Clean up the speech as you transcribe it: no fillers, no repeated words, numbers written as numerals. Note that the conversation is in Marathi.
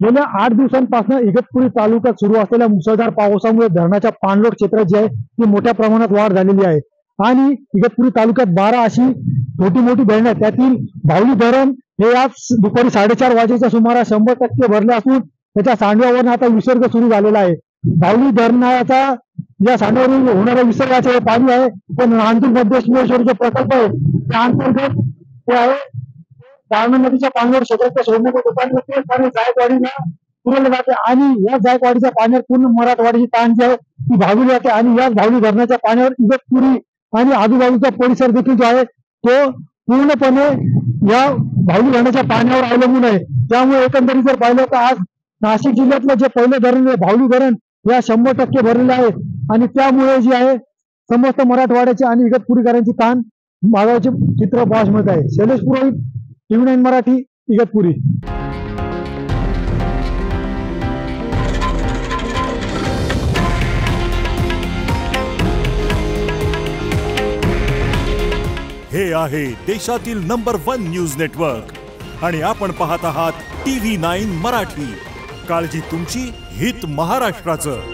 गेल्या 8 दिवसांपासून इगतपुरी तालुक्यात सुरू असलेल्या मुसळधार पावसामुळे धरणाच्या पाणलोट क्षेत्रात जी आहे ती मोठ्या प्रमाणात वाढ झालेली आहे आणि इगतपुरी तालुक्यात 12 अशी छोटी मोठी धरणे आहेत. त्यातील भावली धरण हे आज दुपारी 4:30 वाजेच्या सुमारास 100% भरले असून त्याच्या सांडव्यावरून आता विसर्ग सुरू झालेला आहे. भावली धरणाचा या सांडव्यावरून होणाऱ्या विसर्गाचे हे पाणी आहे ते नांदूर मध्यमेश्वर जो प्रकल्प आहे त्या अंतर्गत ते आहे दारणा नदीच्या पाणलोट क्षेत्राच्या सोडण्याच्या दुकानामध्ये पाणी जायकवाडीला पुरवलं जाते आणि या जायकवाडीच्या पाण्यावर पूर्ण मराठवाड्याची ताण जी आहे ती भागवली जाते आणि या भावली धरणाच्या पाण्यावर इगतपुरी आणि आजूबाजूचा परिसर देखील जो आहे तो पूर्णपणे या भावली धरणाच्या पाण्यावर अवलंबून आहे. त्यामुळे एकंदरीत जर पाहिलं तर आज नाशिक जिल्ह्यातलं जे पहिलं धरण आहे भावली धरण या 100% भरलेलं आहे आणि त्यामुळे जी आहे समस्त मराठवाड्याचे आणि इगतपुरीकरांची ताण भागाचे चित्र पाहायला मिळत आहे. शैलेश पुरोहित, TV9 मराठी, इगतपुरी. हे आहे देशातील नंबर 1 न्यूज नेटवर्क आणि आपण पाहत आहात TV9 मराठी. काळजी तुमची, हित महाराष्ट्राचं.